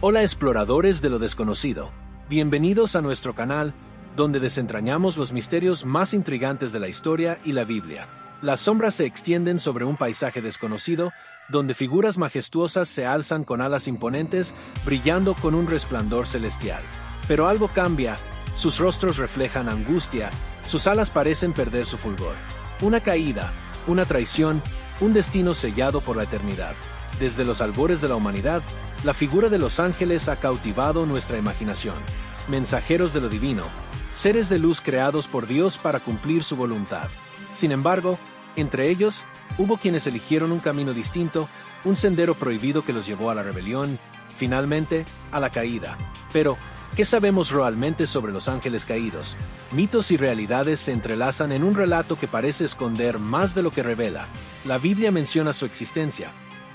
Hola exploradores de lo desconocido, bienvenidos a nuestro canal, donde desentrañamos los misterios más intrigantes de la historia y la Biblia. Las sombras se extienden sobre un paisaje desconocido, donde figuras majestuosas se alzan con alas imponentes, brillando con un resplandor celestial. Pero algo cambia, sus rostros reflejan angustia, sus alas parecen perder su fulgor. Una caída, una traición, un destino sellado por la eternidad. Desde los albores de la humanidad, la figura de los ángeles ha cautivado nuestra imaginación. Mensajeros de lo divino, seres de luz creados por Dios para cumplir su voluntad. Sin embargo, entre ellos, hubo quienes eligieron un camino distinto, un sendero prohibido que los llevó a la rebelión, finalmente, a la caída. Pero, ¿qué sabemos realmente sobre los ángeles caídos? Mitos y realidades se entrelazan en un relato que parece esconder más de lo que revela. La Biblia menciona su existencia,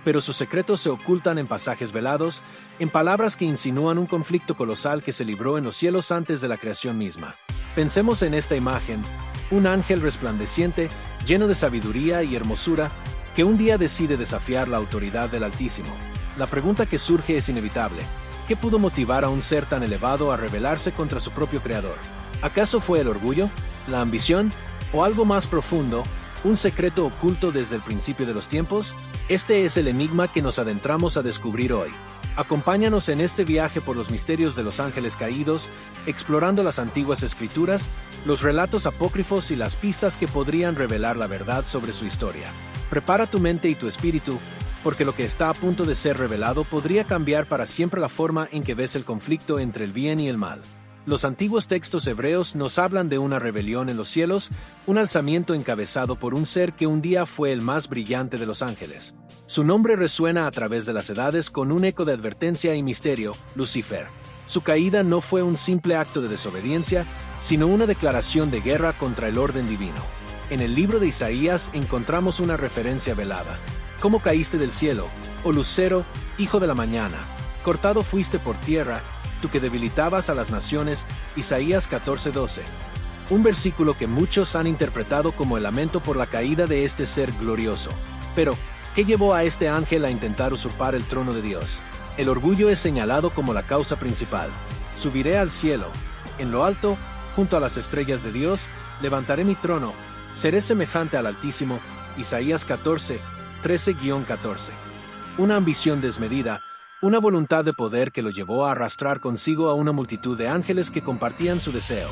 pero sus secretos se ocultan en pasajes velados, en palabras que insinúan un conflicto colosal que se libró en los cielos antes de la creación misma. Pensemos en esta imagen, un ángel resplandeciente, lleno de sabiduría y hermosura, que un día decide desafiar la autoridad del Altísimo. La pregunta que surge es inevitable. ¿Qué pudo motivar a un ser tan elevado a rebelarse contra su propio creador? ¿Acaso fue el orgullo, la ambición, o algo más profundo, un secreto oculto desde el principio de los tiempos? Este es el enigma que nos adentramos a descubrir hoy. Acompáñanos en este viaje por los misterios de los ángeles caídos, explorando las antiguas escrituras, los relatos apócrifos y las pistas que podrían revelar la verdad sobre su historia. Prepara tu mente y tu espíritu, porque lo que está a punto de ser revelado podría cambiar para siempre la forma en que ves el conflicto entre el bien y el mal. Los antiguos textos hebreos nos hablan de una rebelión en los cielos, un alzamiento encabezado por un ser que un día fue el más brillante de los ángeles. Su nombre resuena a través de las edades con un eco de advertencia y misterio, Lucifer. Su caída no fue un simple acto de desobediencia, sino una declaración de guerra contra el orden divino. En el libro de Isaías encontramos una referencia velada. ¿Cómo caíste del cielo, oh lucero, hijo de la mañana? Cortado fuiste por tierra, tú que debilitabas a las naciones. Isaías 14:12. Un versículo que muchos han interpretado como el lamento por la caída de este ser glorioso. Pero, ¿qué llevó a este ángel a intentar usurpar el trono de Dios? El orgullo es señalado como la causa principal. Subiré al cielo, en lo alto, junto a las estrellas de Dios, levantaré mi trono, seré semejante al Altísimo. Isaías 14:13-14. Una ambición desmedida, una voluntad de poder que lo llevó a arrastrar consigo a una multitud de ángeles que compartían su deseo.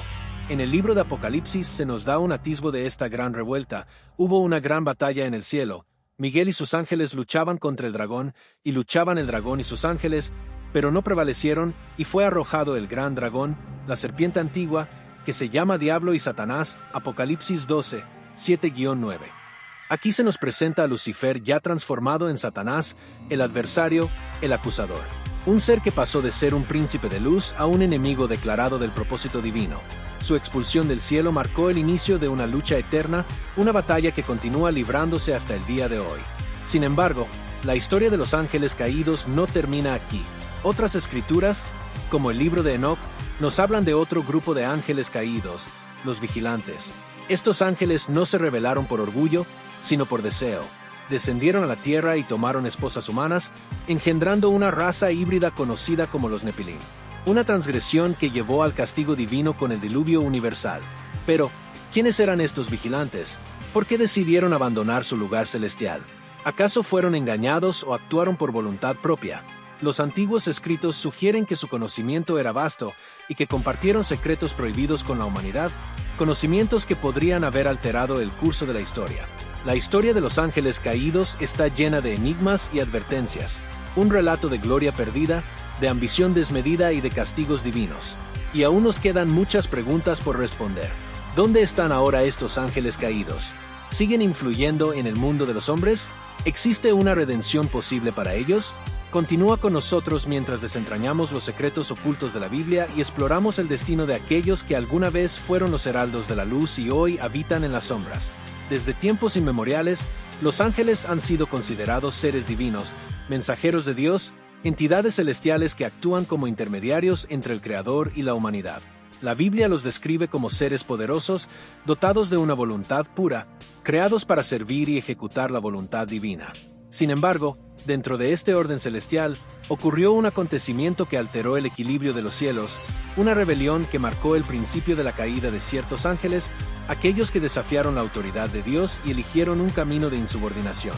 En el libro de Apocalipsis se nos da un atisbo de esta gran revuelta. Hubo una gran batalla en el cielo. Miguel y sus ángeles luchaban contra el dragón, y luchaban el dragón y sus ángeles, pero no prevalecieron, y fue arrojado el gran dragón, la serpiente antigua, que se llama Diablo y Satanás. Apocalipsis 12:7-9. Aquí se nos presenta a Lucifer ya transformado en Satanás, el adversario, el acusador. Un ser que pasó de ser un príncipe de luz a un enemigo declarado del propósito divino. Su expulsión del cielo marcó el inicio de una lucha eterna, una batalla que continúa librándose hasta el día de hoy. Sin embargo, la historia de los ángeles caídos no termina aquí. Otras escrituras, como el libro de Enoc, nos hablan de otro grupo de ángeles caídos, los vigilantes. Estos ángeles no se rebelaron por orgullo, sino por deseo. Descendieron a la tierra y tomaron esposas humanas, engendrando una raza híbrida conocida como los Nepilim. Una transgresión que llevó al castigo divino con el diluvio universal. Pero, ¿quiénes eran estos vigilantes? ¿Por qué decidieron abandonar su lugar celestial? ¿Acaso fueron engañados o actuaron por voluntad propia? Los antiguos escritos sugieren que su conocimiento era vasto y que compartieron secretos prohibidos con la humanidad, conocimientos que podrían haber alterado el curso de la historia. La historia de los ángeles caídos está llena de enigmas y advertencias, un relato de gloria perdida, de ambición desmedida y de castigos divinos. Y aún nos quedan muchas preguntas por responder. ¿Dónde están ahora estos ángeles caídos? ¿Siguen influyendo en el mundo de los hombres? ¿Existe una redención posible para ellos? Continúa con nosotros mientras desentrañamos los secretos ocultos de la Biblia y exploramos el destino de aquellos que alguna vez fueron los heraldos de la luz y hoy habitan en las sombras. Desde tiempos inmemoriales, los ángeles han sido considerados seres divinos, mensajeros de Dios, entidades celestiales que actúan como intermediarios entre el Creador y la humanidad. La Biblia los describe como seres poderosos, dotados de una voluntad pura, creados para servir y ejecutar la voluntad divina. Sin embargo, Dentro de este orden celestial, ocurrió un acontecimiento que alteró el equilibrio de los cielos, una rebelión que marcó el principio de la caída de ciertos ángeles, aquellos que desafiaron la autoridad de Dios y eligieron un camino de insubordinación.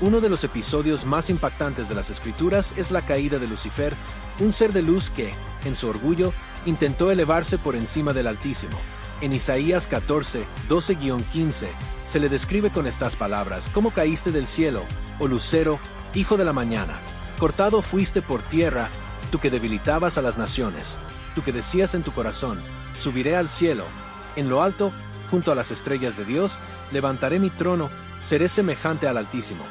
Uno de los episodios más impactantes de las Escrituras es la caída de Lucifer, un ser de luz que, en su orgullo, intentó elevarse por encima del Altísimo. En Isaías 14, 12-15, se le describe con estas palabras: «¿Cómo caíste del cielo, oh lucero, hijo de la mañana? Cortado fuiste por tierra, tú que debilitabas a las naciones, tú que decías en tu corazón, subiré al cielo, en lo alto, junto a las estrellas de Dios, levantaré mi trono, seré semejante al Altísimo».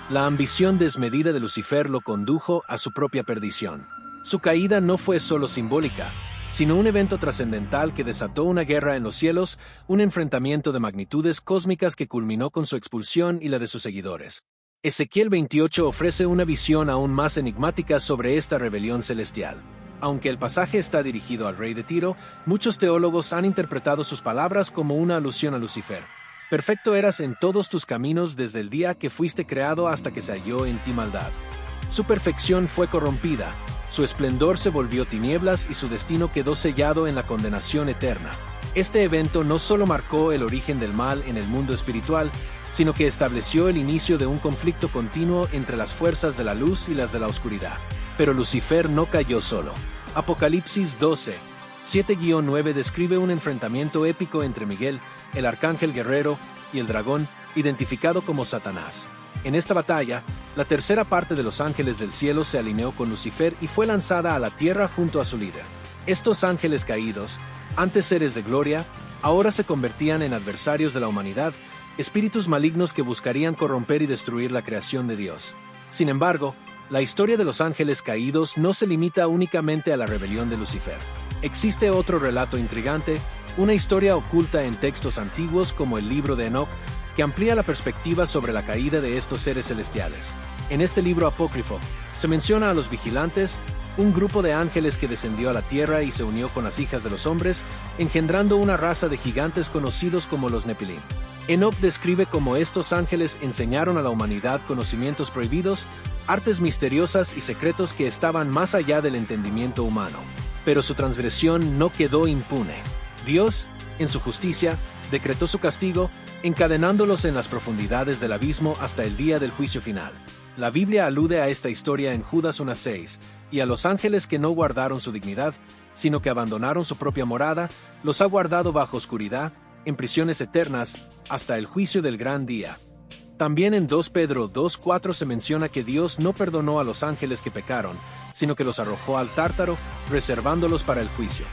La ambición desmedida de Lucifer lo condujo a su propia perdición. Su caída no fue solo simbólica, sino un evento trascendental que desató una guerra en los cielos, un enfrentamiento de magnitudes cósmicas que culminó con su expulsión y la de sus seguidores. Ezequiel 28 ofrece una visión aún más enigmática sobre esta rebelión celestial. Aunque el pasaje está dirigido al rey de Tiro, muchos teólogos han interpretado sus palabras como una alusión a Lucifer. Perfecto eras en todos tus caminos desde el día que fuiste creado hasta que se halló en ti maldad. Su perfección fue corrompida, su esplendor se volvió tinieblas y su destino quedó sellado en la condenación eterna. Este evento no solo marcó el origen del mal en el mundo espiritual, sino que estableció el inicio de un conflicto continuo entre las fuerzas de la luz y las de la oscuridad. Pero Lucifer no cayó solo. Apocalipsis 12, 7-9 describe un enfrentamiento épico entre Miguel, el arcángel guerrero, y el dragón, identificado como Satanás. En esta batalla, la tercera parte de los ángeles del cielo se alineó con Lucifer y fue lanzada a la tierra junto a su líder. Estos ángeles caídos, antes seres de gloria, ahora se convertían en adversarios de la humanidad, espíritus malignos que buscarían corromper y destruir la creación de Dios. Sin embargo, la historia de los ángeles caídos no se limita únicamente a la rebelión de Lucifer. Existe otro relato intrigante, una historia oculta en textos antiguos como el libro de Enoc, que amplía la perspectiva sobre la caída de estos seres celestiales. En este libro apócrifo, se menciona a los vigilantes, un grupo de ángeles que descendió a la tierra y se unió con las hijas de los hombres, engendrando una raza de gigantes conocidos como los Nepilim. Enoc describe cómo estos ángeles enseñaron a la humanidad conocimientos prohibidos, artes misteriosas y secretos que estaban más allá del entendimiento humano. Pero su transgresión no quedó impune. Dios, en su justicia, decretó su castigo, encadenándolos en las profundidades del abismo hasta el día del juicio final. La Biblia alude a esta historia en Judas 1:6, y a los ángeles que no guardaron su dignidad, sino que abandonaron su propia morada, los ha guardado bajo oscuridad, en prisiones eternas, hasta el juicio del gran día. También en 2 Pedro 2:4 se menciona que Dios no perdonó a los ángeles que pecaron, sino que los arrojó al Tártaro, reservándolos para el juicio.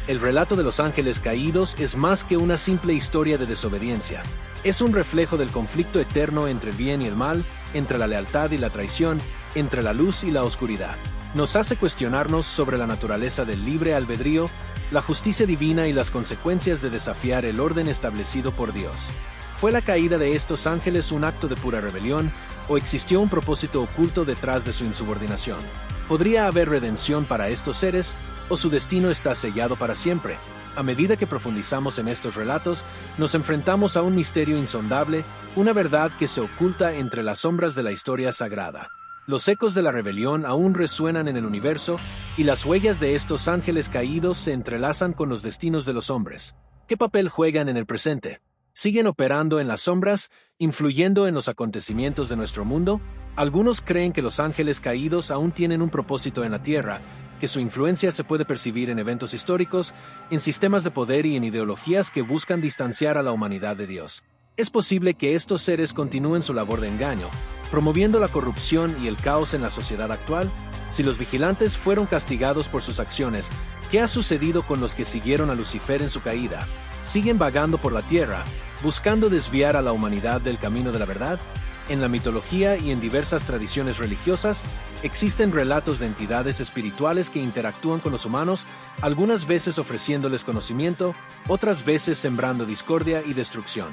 El relato de los ángeles caídos es más que una simple historia de desobediencia. Es un reflejo del conflicto eterno entre el bien y el mal, entre la lealtad y la traición, entre la luz y la oscuridad. Nos hace cuestionarnos sobre la naturaleza del libre albedrío, la justicia divina y las consecuencias de desafiar el orden establecido por Dios. ¿Fue la caída de estos ángeles un acto de pura rebelión, o existió un propósito oculto detrás de su insubordinación? ¿Podría haber redención para estos seres, o su destino está sellado para siempre? A medida que profundizamos en estos relatos, nos enfrentamos a un misterio insondable, una verdad que se oculta entre las sombras de la historia sagrada. Los ecos de la rebelión aún resuenan en el universo, y las huellas de estos ángeles caídos se entrelazan con los destinos de los hombres. ¿Qué papel juegan en el presente? ¿Siguen operando en las sombras, influyendo en los acontecimientos de nuestro mundo? Algunos creen que los ángeles caídos aún tienen un propósito en la tierra, que su influencia se puede percibir en eventos históricos, en sistemas de poder y en ideologías que buscan distanciar a la humanidad de Dios. Es posible que estos seres continúen su labor de engaño, promoviendo la corrupción y el caos en la sociedad actual. Si los vigilantes fueron castigados por sus acciones, ¿qué ha sucedido con los que siguieron a Lucifer en su caída? ¿Siguen vagando por la tierra, buscando desviar a la humanidad del camino de la verdad? En la mitología y en diversas tradiciones religiosas, existen relatos de entidades espirituales que interactúan con los humanos, algunas veces ofreciéndoles conocimiento, otras veces sembrando discordia y destrucción.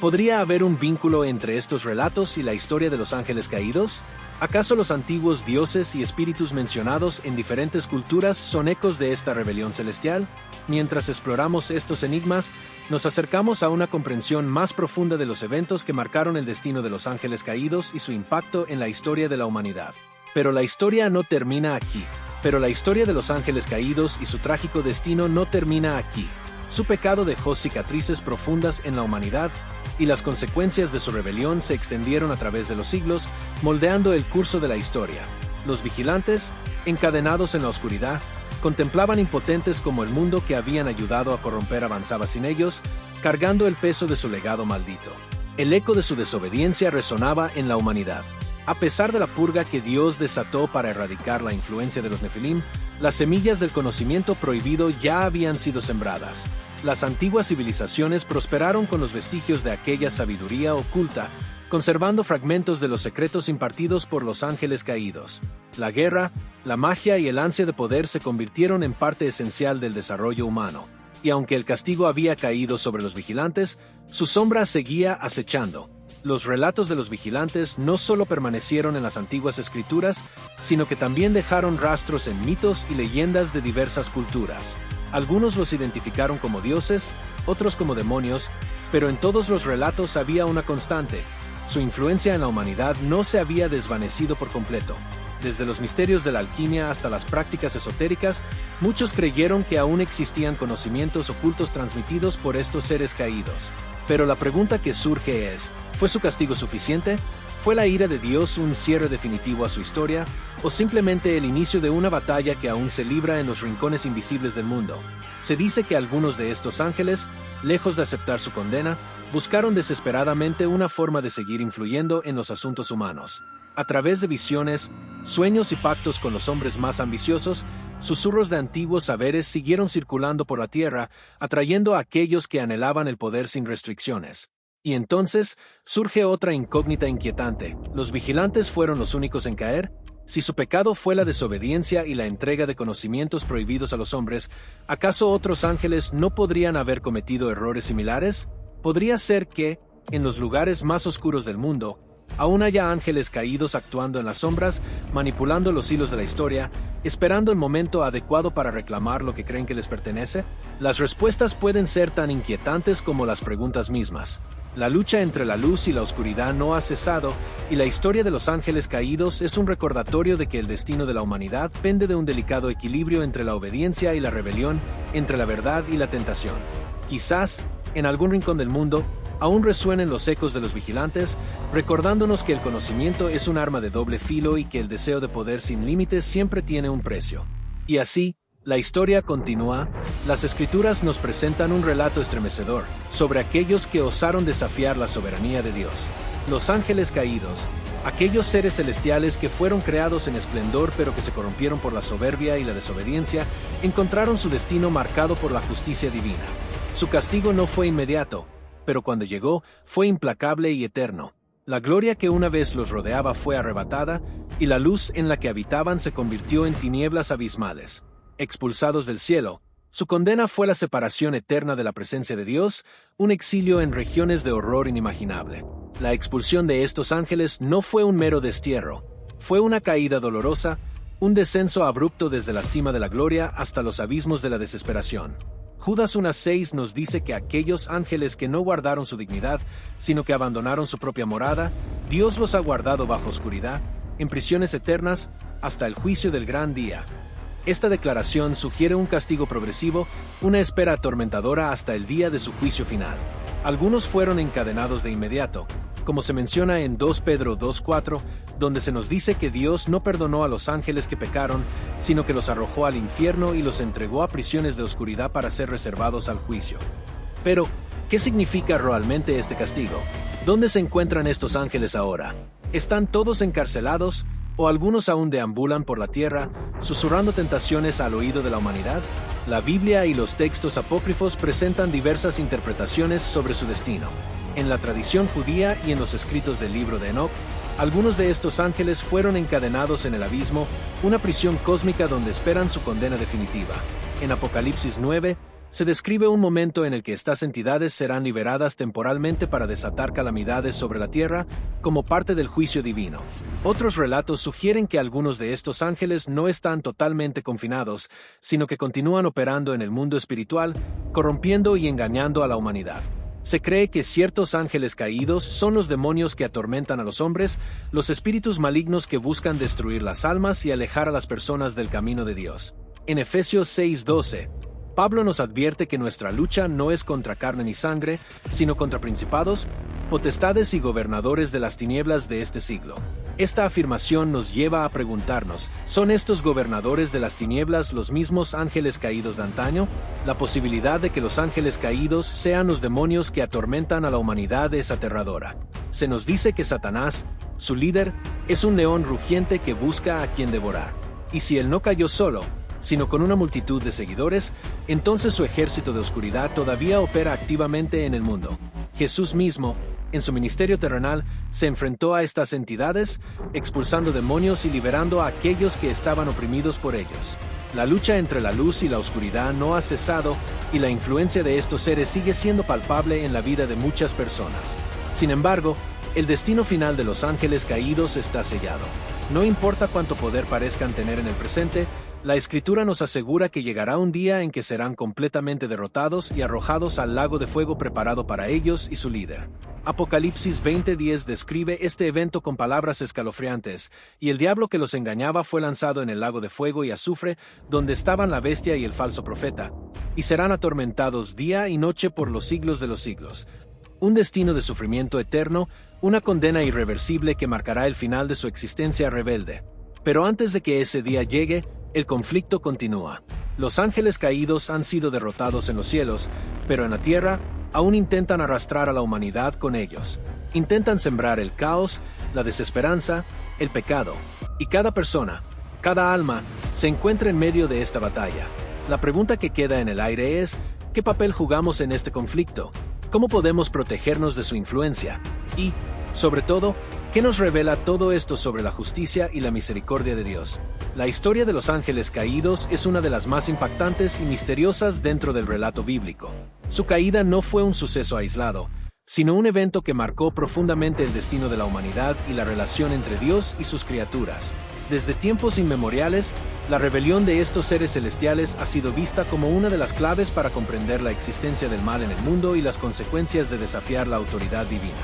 ¿Podría haber un vínculo entre estos relatos y la historia de los ángeles caídos? ¿Acaso los antiguos dioses y espíritus mencionados en diferentes culturas son ecos de esta rebelión celestial? Mientras exploramos estos enigmas, nos acercamos a una comprensión más profunda de los eventos que marcaron el destino de los ángeles caídos y su impacto en la historia de la humanidad. Pero la historia no termina aquí. Pero la historia de los ángeles caídos y su trágico destino no termina aquí. Su pecado dejó cicatrices profundas en la humanidad, y las consecuencias de su rebelión se extendieron a través de los siglos, moldeando el curso de la historia. Los vigilantes, encadenados en la oscuridad, contemplaban impotentes como el mundo que habían ayudado a corromper avanzaba sin ellos, cargando el peso de su legado maldito. El eco de su desobediencia resonaba en la humanidad. A pesar de la purga que Dios desató para erradicar la influencia de los Nefilim, las semillas del conocimiento prohibido ya habían sido sembradas. Las antiguas civilizaciones prosperaron con los vestigios de aquella sabiduría oculta, conservando fragmentos de los secretos impartidos por los ángeles caídos. La guerra, la magia y el ansia de poder se convirtieron en parte esencial del desarrollo humano. Y aunque el castigo había caído sobre los vigilantes, su sombra seguía acechando. Los relatos de los vigilantes no solo permanecieron en las antiguas escrituras, sino que también dejaron rastros en mitos y leyendas de diversas culturas. Algunos los identificaron como dioses, otros como demonios, pero en todos los relatos había una constante. Su influencia en la humanidad no se había desvanecido por completo. Desde los misterios de la alquimia hasta las prácticas esotéricas, muchos creyeron que aún existían conocimientos ocultos transmitidos por estos seres caídos. Pero la pregunta que surge es, ¿fue su castigo suficiente? ¿Fue la ira de Dios un cierre definitivo a su historia? ¿O simplemente el inicio de una batalla que aún se libra en los rincones invisibles del mundo? Se dice que algunos de estos ángeles, lejos de aceptar su condena, buscaron desesperadamente una forma de seguir influyendo en los asuntos humanos. A través de visiones, sueños y pactos con los hombres más ambiciosos, susurros de antiguos saberes siguieron circulando por la tierra, atrayendo a aquellos que anhelaban el poder sin restricciones. Y entonces, surge otra incógnita inquietante. ¿Los vigilantes fueron los únicos en caer? Si su pecado fue la desobediencia y la entrega de conocimientos prohibidos a los hombres, ¿acaso otros ángeles no podrían haber cometido errores similares? ¿Podría ser que, en los lugares más oscuros del mundo, aún haya ángeles caídos actuando en las sombras, manipulando los hilos de la historia, esperando el momento adecuado para reclamar lo que creen que les pertenece? Las respuestas pueden ser tan inquietantes como las preguntas mismas. La lucha entre la luz y la oscuridad no ha cesado, y la historia de los ángeles caídos es un recordatorio de que el destino de la humanidad pende de un delicado equilibrio entre la obediencia y la rebelión, entre la verdad y la tentación. Quizás, en algún rincón del mundo, aún resuenen los ecos de los vigilantes, recordándonos que el conocimiento es un arma de doble filo y que el deseo de poder sin límites siempre tiene un precio. Y así, la historia continúa. Las escrituras nos presentan un relato estremecedor sobre aquellos que osaron desafiar la soberanía de Dios. Los ángeles caídos, aquellos seres celestiales que fueron creados en esplendor pero que se corrompieron por la soberbia y la desobediencia, encontraron su destino marcado por la justicia divina. Su castigo no fue inmediato, pero cuando llegó, fue implacable y eterno. La gloria que una vez los rodeaba fue arrebatada, y la luz en la que habitaban se convirtió en tinieblas abismales. Expulsados del cielo, su condena fue la separación eterna de la presencia de Dios, un exilio en regiones de horror inimaginable. La expulsión de estos ángeles no fue un mero destierro, fue una caída dolorosa, un descenso abrupto desde la cima de la gloria hasta los abismos de la desesperación. Judas 1:6 nos dice que aquellos ángeles que no guardaron su dignidad, sino que abandonaron su propia morada, Dios los ha guardado bajo oscuridad, en prisiones eternas, hasta el juicio del gran día. Esta declaración sugiere un castigo progresivo, una espera atormentadora hasta el día de su juicio final. Algunos fueron encadenados de inmediato, como se menciona en 2 Pedro 2:4, donde se nos dice que Dios no perdonó a los ángeles que pecaron, sino que los arrojó al infierno y los entregó a prisiones de oscuridad para ser reservados al juicio. Pero, ¿qué significa realmente este castigo? ¿Dónde se encuentran estos ángeles ahora? ¿Están todos encarcelados? ¿O algunos aún deambulan por la tierra, susurrando tentaciones al oído de la humanidad? La Biblia y los textos apócrifos presentan diversas interpretaciones sobre su destino. En la tradición judía y en los escritos del libro de Enoc, algunos de estos ángeles fueron encadenados en el abismo, una prisión cósmica donde esperan su condena definitiva. En Apocalipsis 9, Se describe un momento en el que estas entidades serán liberadas temporalmente para desatar calamidades sobre la tierra, como parte del juicio divino. Otros relatos sugieren que algunos de estos ángeles no están totalmente confinados, sino que continúan operando en el mundo espiritual, corrompiendo y engañando a la humanidad. Se cree que ciertos ángeles caídos son los demonios que atormentan a los hombres, los espíritus malignos que buscan destruir las almas y alejar a las personas del camino de Dios. En Efesios 6:12, Pablo nos advierte que nuestra lucha no es contra carne ni sangre, sino contra principados, potestades y gobernadores de las tinieblas de este siglo. Esta afirmación nos lleva a preguntarnos, ¿son estos gobernadores de las tinieblas los mismos ángeles caídos de antaño? La posibilidad de que los ángeles caídos sean los demonios que atormentan a la humanidad es aterradora. Se nos dice que Satanás, su líder, es un león rugiente que busca a quien devorar. Y si él no cayó solo, sino con una multitud de seguidores, entonces su ejército de oscuridad todavía opera activamente en el mundo. Jesús mismo, en su ministerio terrenal, se enfrentó a estas entidades, expulsando demonios y liberando a aquellos que estaban oprimidos por ellos. La lucha entre la luz y la oscuridad no ha cesado, y la influencia de estos seres sigue siendo palpable en la vida de muchas personas. Sin embargo, el destino final de los ángeles caídos está sellado. No importa cuánto poder parezcan tener en el presente, la Escritura nos asegura que llegará un día en que serán completamente derrotados y arrojados al lago de fuego preparado para ellos y su líder. Apocalipsis 20:10 describe este evento con palabras escalofriantes, y el diablo que los engañaba fue lanzado en el lago de fuego y azufre, donde estaban la bestia y el falso profeta, y serán atormentados día y noche por los siglos de los siglos. Un destino de sufrimiento eterno, una condena irreversible que marcará el final de su existencia rebelde. Pero antes de que ese día llegue, el conflicto continúa. Los ángeles caídos han sido derrotados en los cielos, pero en la tierra aún intentan arrastrar a la humanidad con ellos. Intentan sembrar el caos, la desesperanza, el pecado. Y cada persona, cada alma, se encuentra en medio de esta batalla. La pregunta que queda en el aire es, ¿qué papel jugamos en este conflicto? ¿Cómo podemos protegernos de su influencia? Y, sobre todo, ¿qué nos revela todo esto sobre la justicia y la misericordia de Dios? La historia de los ángeles caídos es una de las más impactantes y misteriosas dentro del relato bíblico. Su caída no fue un suceso aislado, sino un evento que marcó profundamente el destino de la humanidad y la relación entre Dios y sus criaturas. Desde tiempos inmemoriales, la rebelión de estos seres celestiales ha sido vista como una de las claves para comprender la existencia del mal en el mundo y las consecuencias de desafiar la autoridad divina.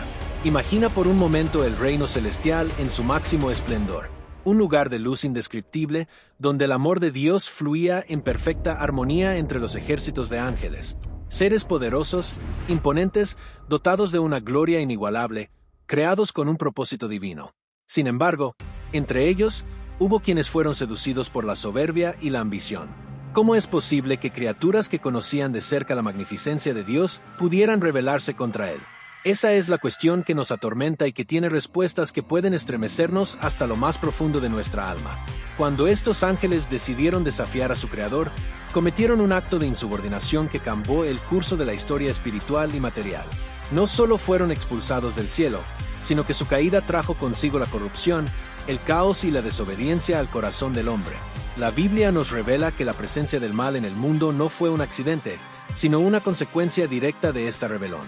Imagina por un momento el reino celestial en su máximo esplendor. Un lugar de luz indescriptible, donde el amor de Dios fluía en perfecta armonía entre los ejércitos de ángeles. Seres poderosos, imponentes, dotados de una gloria inigualable, creados con un propósito divino. Sin embargo, entre ellos, hubo quienes fueron seducidos por la soberbia y la ambición. ¿Cómo es posible que criaturas que conocían de cerca la magnificencia de Dios pudieran rebelarse contra él? Esa es la cuestión que nos atormenta y que tiene respuestas que pueden estremecernos hasta lo más profundo de nuestra alma. Cuando estos ángeles decidieron desafiar a su Creador, cometieron un acto de insubordinación que cambió el curso de la historia espiritual y material. No solo fueron expulsados del cielo, sino que su caída trajo consigo la corrupción, el caos y la desobediencia al corazón del hombre. La Biblia nos revela que la presencia del mal en el mundo no fue un accidente, sino una consecuencia directa de esta rebelión.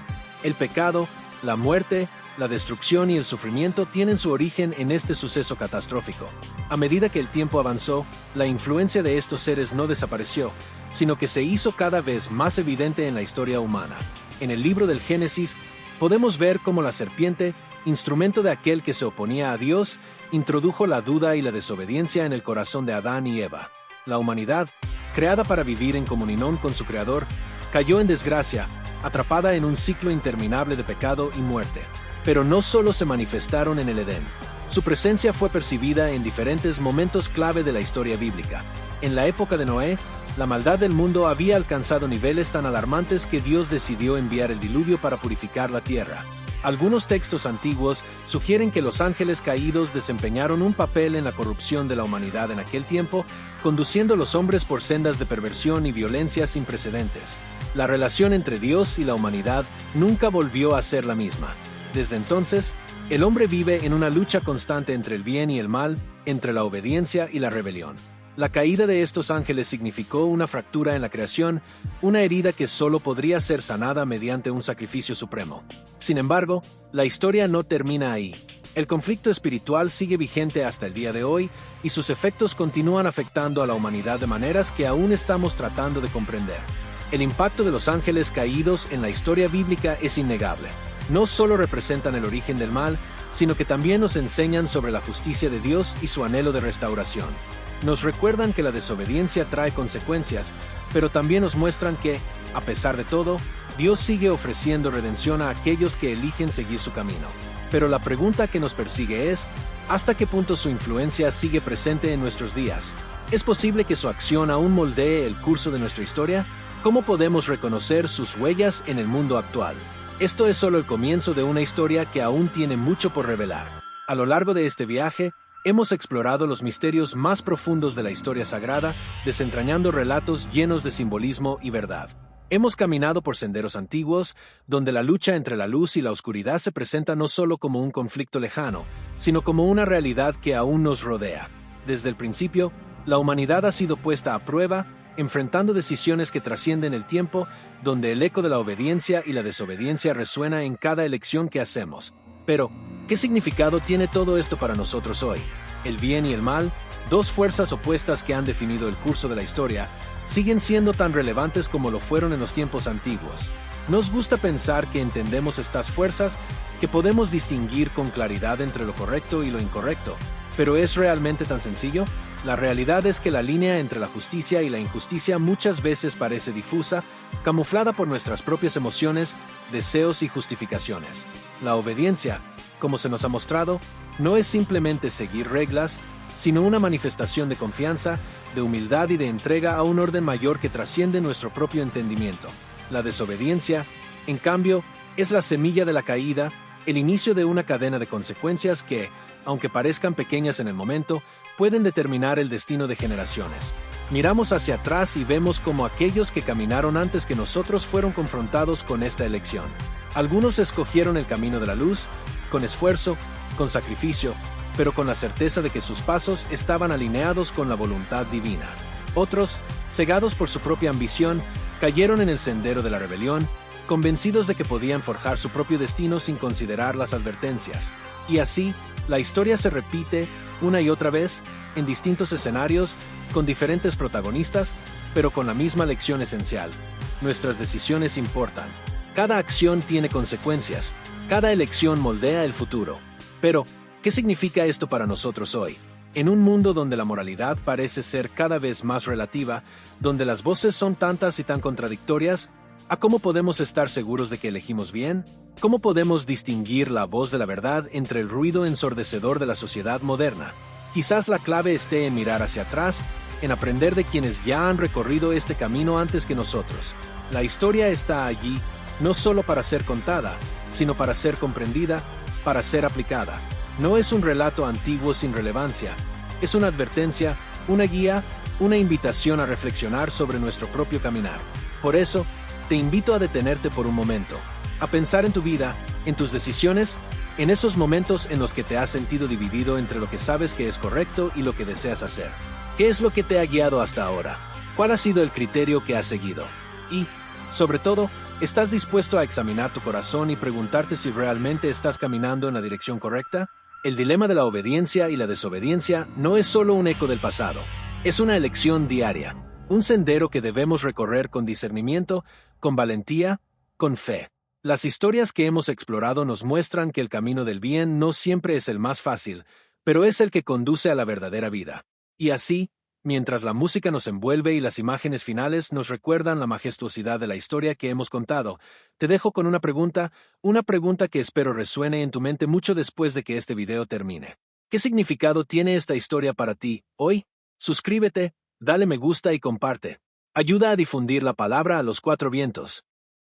El pecado, la muerte, la destrucción y el sufrimiento tienen su origen en este suceso catastrófico. A medida que el tiempo avanzó, la influencia de estos seres no desapareció, sino que se hizo cada vez más evidente en la historia humana. En el libro del Génesis, podemos ver cómo la serpiente, instrumento de aquel que se oponía a Dios, introdujo la duda y la desobediencia en el corazón de Adán y Eva. La humanidad, creada para vivir en comunión con su Creador, cayó en desgracia, atrapada en un ciclo interminable de pecado y muerte. Pero no solo se manifestaron en el Edén. Su presencia fue percibida en diferentes momentos clave de la historia bíblica. En la época de Noé, la maldad del mundo había alcanzado niveles tan alarmantes que Dios decidió enviar el diluvio para purificar la tierra. Algunos textos antiguos sugieren que los ángeles caídos desempeñaron un papel en la corrupción de la humanidad en aquel tiempo, conduciendo a los hombres por sendas de perversión y violencia sin precedentes. La relación entre Dios y la humanidad nunca volvió a ser la misma. Desde entonces, el hombre vive en una lucha constante entre el bien y el mal, entre la obediencia y la rebelión. La caída de estos ángeles significó una fractura en la creación, una herida que solo podría ser sanada mediante un sacrificio supremo. Sin embargo, la historia no termina ahí. El conflicto espiritual sigue vigente hasta el día de hoy y sus efectos continúan afectando a la humanidad de maneras que aún estamos tratando de comprender. El impacto de los ángeles caídos en la historia bíblica es innegable. No solo representan el origen del mal, sino que también nos enseñan sobre la justicia de Dios y su anhelo de restauración. Nos recuerdan que la desobediencia trae consecuencias, pero también nos muestran que, a pesar de todo, Dios sigue ofreciendo redención a aquellos que eligen seguir su camino. Pero la pregunta que nos persigue es, ¿hasta qué punto su influencia sigue presente en nuestros días? ¿Es posible que su acción aún moldee el curso de nuestra historia? ¿Cómo podemos reconocer sus huellas en el mundo actual? Esto es solo el comienzo de una historia que aún tiene mucho por revelar. A lo largo de este viaje, hemos explorado los misterios más profundos de la historia sagrada, desentrañando relatos llenos de simbolismo y verdad. Hemos caminado por senderos antiguos, donde la lucha entre la luz y la oscuridad se presenta no solo como un conflicto lejano, sino como una realidad que aún nos rodea. Desde el principio, la humanidad ha sido puesta a prueba, enfrentando decisiones que trascienden el tiempo, donde el eco de la obediencia y la desobediencia resuena en cada elección que hacemos. Pero, ¿qué significado tiene todo esto para nosotros hoy? El bien y el mal, dos fuerzas opuestas que han definido el curso de la historia, siguen siendo tan relevantes como lo fueron en los tiempos antiguos. Nos gusta pensar que entendemos estas fuerzas, que podemos distinguir con claridad entre lo correcto y lo incorrecto. ¿Pero es realmente tan sencillo? La realidad es que la línea entre la justicia y la injusticia muchas veces parece difusa, camuflada por nuestras propias emociones, deseos y justificaciones. La obediencia, como se nos ha mostrado, no es simplemente seguir reglas, sino una manifestación de confianza, de humildad y de entrega a un orden mayor que trasciende nuestro propio entendimiento. La desobediencia, en cambio, es la semilla de la caída, el inicio de una cadena de consecuencias que, aunque parezcan pequeñas en el momento, pueden determinar el destino de generaciones. Miramos hacia atrás y vemos cómo aquellos que caminaron antes que nosotros fueron confrontados con esta elección. Algunos escogieron el camino de la luz, con esfuerzo, con sacrificio, pero con la certeza de que sus pasos estaban alineados con la voluntad divina. Otros, cegados por su propia ambición, cayeron en el sendero de la rebelión, convencidos de que podían forjar su propio destino sin considerar las advertencias. Y así, la historia se repite una y otra vez, en distintos escenarios, con diferentes protagonistas, pero con la misma lección esencial. Nuestras decisiones importan. Cada acción tiene consecuencias. Cada elección moldea el futuro. Pero, ¿qué significa esto para nosotros hoy? En un mundo donde la moralidad parece ser cada vez más relativa, donde las voces son tantas y tan contradictorias, ¿a cómo podemos estar seguros de que elegimos bien? ¿Cómo podemos distinguir la voz de la verdad entre el ruido ensordecedor de la sociedad moderna? Quizás la clave esté en mirar hacia atrás, en aprender de quienes ya han recorrido este camino antes que nosotros. La historia está allí, no solo para ser contada, sino para ser comprendida, para ser aplicada. No es un relato antiguo sin relevancia, es una advertencia, una guía, una invitación a reflexionar sobre nuestro propio caminar. Por eso, te invito a detenerte por un momento, a pensar en tu vida, en tus decisiones, en esos momentos en los que te has sentido dividido entre lo que sabes que es correcto y lo que deseas hacer. ¿Qué es lo que te ha guiado hasta ahora? ¿Cuál ha sido el criterio que has seguido? Y, sobre todo, ¿estás dispuesto a examinar tu corazón y preguntarte si realmente estás caminando en la dirección correcta? El dilema de la obediencia y la desobediencia no es solo un eco del pasado, es una elección diaria, un sendero que debemos recorrer con discernimiento, con valentía, con fe. Las historias que hemos explorado nos muestran que el camino del bien no siempre es el más fácil, pero es el que conduce a la verdadera vida. Y así, mientras la música nos envuelve y las imágenes finales nos recuerdan la majestuosidad de la historia que hemos contado, te dejo con una pregunta que espero resuene en tu mente mucho después de que este video termine. ¿Qué significado tiene esta historia para ti hoy? Suscríbete, dale me gusta y comparte. Ayuda a difundir la palabra a los cuatro vientos.